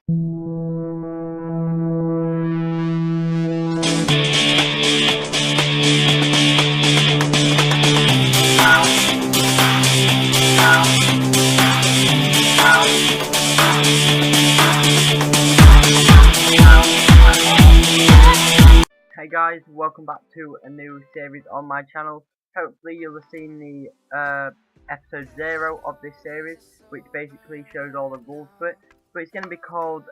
Hey guys, welcome back to a new series on my channel. Hopefully you'll have seen the episode 0 of this series, which basically shows all the rules for it. But it's going to be called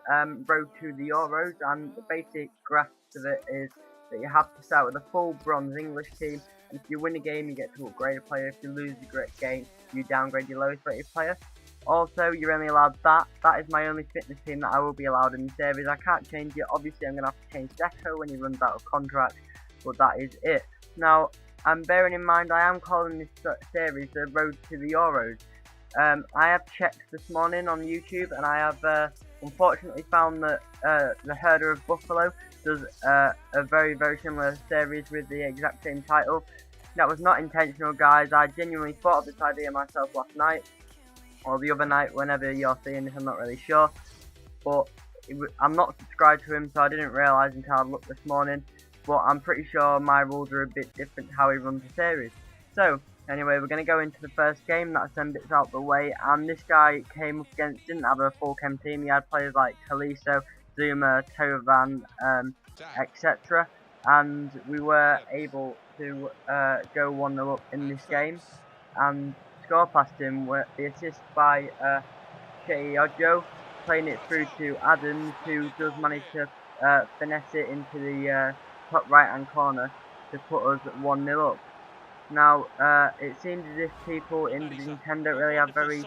Road to the Euros, and the basic graph of it is that you have to start with a full bronze English team, and if you win a game you get to upgrade a player. If you lose the game you downgrade your lowest rated player. Also, you're only allowed that is my only fitness team that I will be allowed in the series. I can't change it. Obviously I'm going to have to change Deco when he runs out of contract, but that is it. Now, bearing in mind I am calling this series the Road to the Euros. I have checked this morning on YouTube, and I have unfortunately found that the Herder of Buffalo does a very similar series with the exact same title. That was not intentional, guys. I genuinely thought of this idea myself last night, or the other night, whenever you're seeing this, I'm not really sure. But I'm not subscribed to him, so I didn't realise until I looked this morning. But I'm pretty sure my rules are a bit different to how he runs the series. So, anyway, we're going to go into the first game. That's them bits out the way. And this guy came up against, didn't have a full chem team. He had players like Kaliso, Zuma, Tovan, etc. And we were able to go 1-0 up in this game. And score past him were the assist by Ojo, playing it through to Adams, who does manage to finesse it into the top right hand corner to put us 1-0 up. Now, it seems as if people in the Nintendo don't really have very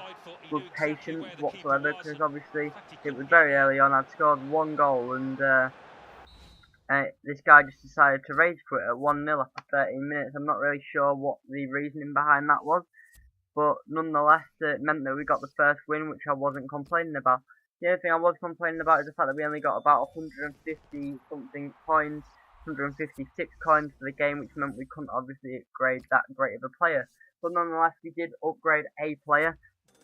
good patience whatsoever, because obviously it was very early on. I'd scored 1 goal, and this guy just decided to rage quit at 1-0 after 13 minutes. I'm not really sure what the reasoning behind that was, but nonetheless it meant that we got the first win, which I wasn't complaining about. The only thing I was complaining about is the fact that we only got about 150 something coins, 156 coins for the game, which meant we couldn't obviously upgrade that great of a player. But nonetheless, we did upgrade a player.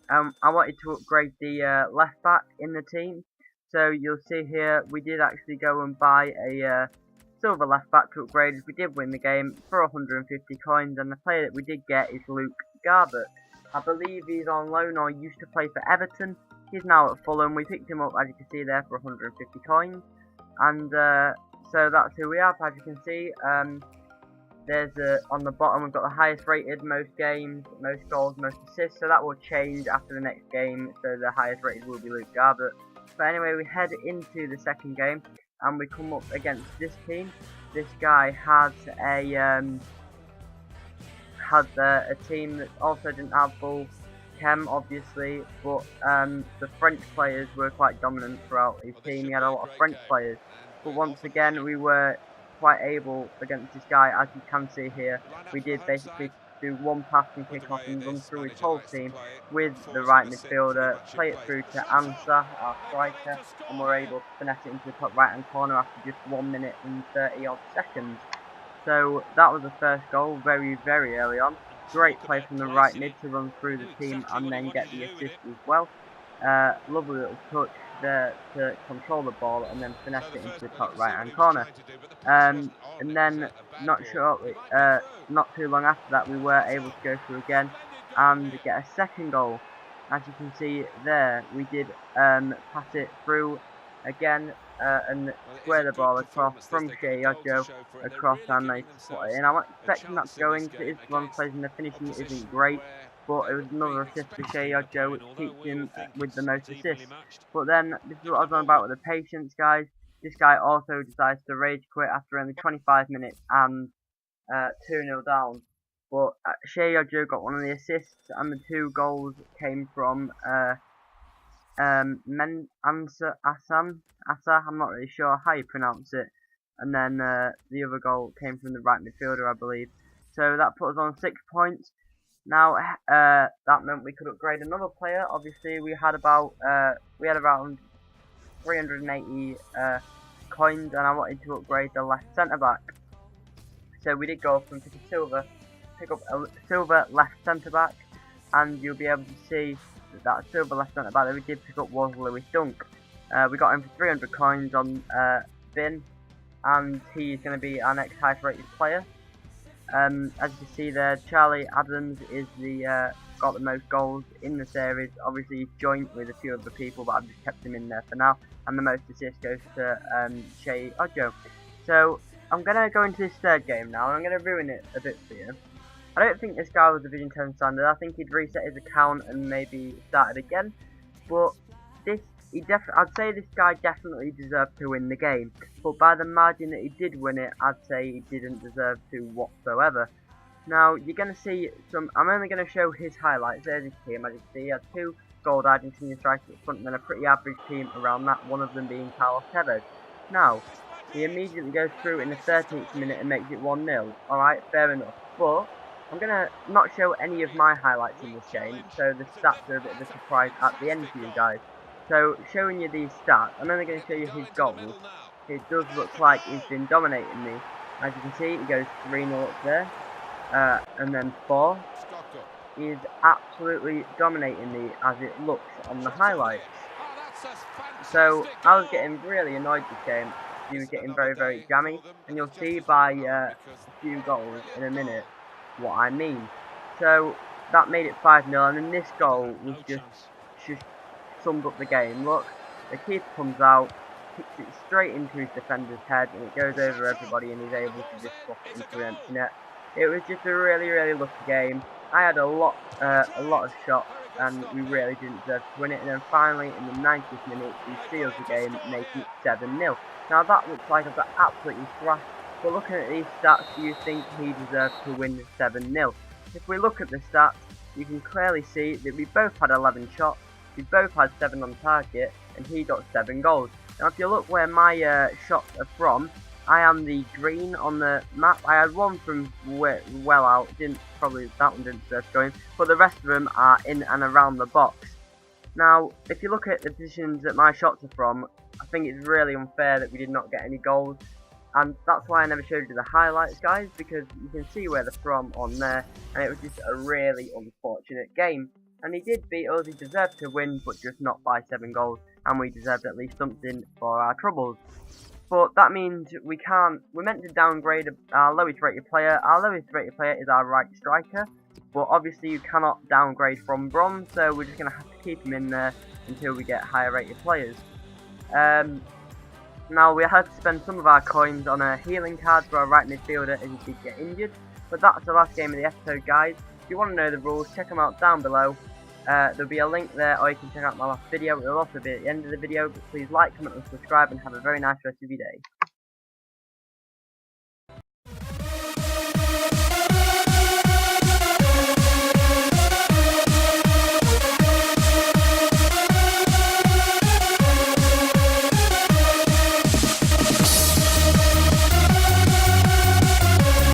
I wanted to upgrade the left back in the team, so you'll see here we did actually go and buy a silver left back to upgrade, as we did win the game for 150 coins, and the player that we did get is Luke Garbett. I believe he's on loan or used to play for Everton. He's now at Fulham. We picked him up, as you can see there, for 150 coins, and so that's who we have. As you can see, there's on the bottom we've got the highest rated, most games, most goals, most assists, so that will change after the next game, so the highest rated will be Luke Garbett. But anyway, we head into the second game, and we come up against this team. This guy has a team that also didn't have full chem, obviously, but the French players were quite dominant throughout his team. He had a lot of French players, but once again we were quite able against this guy. As you can see here, we did basically do one pass and kick off and run through his whole team with the right midfielder, play it through to Ansa, our striker, and we're able to finesse it into the top right hand corner after just 1 minute and 30 odd seconds. So that was the first goal, very early on. Great play from the right mid to run through the team and then get the assist as well. Lovely little touch there to control the ball and then finesse it into the top right hand corner. And then not too long after that we were able to go through again and get a second goal. As you can see there, we did pass it through again and square the ball across from Ojo across, and they put it in. I'm expecting that to go in, because it is one place and the finishing isn't great, but it was another assist for Ojo, which keeps him with the most assists. But then, this is what I was on about with the patience, guys. This guy also decides to rage quit after only 25 minutes and 2-0 down. But Ojo got one of the assists, and the 2 goals came from Asa, I'm not really sure how you pronounce it, and then the other goal came from the right midfielder, I believe. So that put us on 6 points. Now that meant we could upgrade another player. Obviously we had around 380 coins, and I wanted to upgrade the left centre back. So we did go up and pick up a silver left centre back, and you'll be able to see that silver left centre back that we did pick up was Lewis Dunk. We got him for 300 coins on bin, and he's going to be our next highest rated player. As you can see there, Charlie Adams is the got the most goals in the series. Obviously he's joint with a few other people, but I've just kept him in there for now. And the most assists goes to Shay Ojo. So I'm going to go into this third game now, and I'm going to ruin it a bit for you. I don't think this guy was Division 10 standard. I think he'd reset his account and maybe started again. But I'd say this guy definitely deserved to win the game. But by the margin that he did win it, I'd say he didn't deserve to whatsoever. Now, you're going to see I'm only going to show his highlights. There's his team. As you can see, he had 2 gold Argentinian strikers at front and then a pretty average team around that, one of them being Carlos Tevez. Now, he immediately goes through in the 13th minute and makes it 1-0. Alright, fair enough. But I'm going to not show any of my highlights in this game, so the stats are a bit of a surprise at the end for you guys. So, showing you these stats, I'm only going to show you his goals. It does look like he's been dominating me. As you can see, he goes 3-0 up there, and then 4. He's absolutely dominating me as it looks on the highlights. So, I was getting really annoyed this game. He was getting very, very jammy, and you'll see by a few goals in a minute what I mean. So, that made it 5-0, and then this goal was just summed up the game. Look, the keeper comes out, kicks it straight into his defender's head, and it goes over everybody, and he's able to just slot it into the empty net. It was just a really, really lucky game. I had a lot of shots, and we really didn't deserve to win it. And then finally, in the 90th minute, he seals the game, making it 7-0. Now that looks like I've got absolutely thrashed, but looking at these stats, do you think he deserves to win 7-0? If we look at the stats, you can clearly see that we both had 11 shots. We both had 7 on target, and he got 7 goals. Now if you look where my shots are from, I am the green on the map. I had one from well out, that one didn't deserve going, but the rest of them are in and around the box. Now, if you look at the positions that my shots are from, I think it's really unfair that we did not get any goals. And that's why I never showed you the highlights, guys, because you can see where they're from on there, and it was just a really unfortunate game. And he did beat us, he deserved to win, but just not by 7 goals, and we deserved at least something for our troubles. But that means we're meant to downgrade our lowest rated player. Our lowest rated player is our right striker, but obviously you cannot downgrade from bronze, so we're just going to have to keep him in there until we get higher rated players. Now we had to spend some of our coins on a healing card for our right midfielder as he did get injured, but that's the last game of the episode, guys. If you want to know the rules, check them out down below. There'll be a link there, or you can check out my last video. It will also be at the end of the video, but please like, comment and subscribe, and have a very nice rest of your day.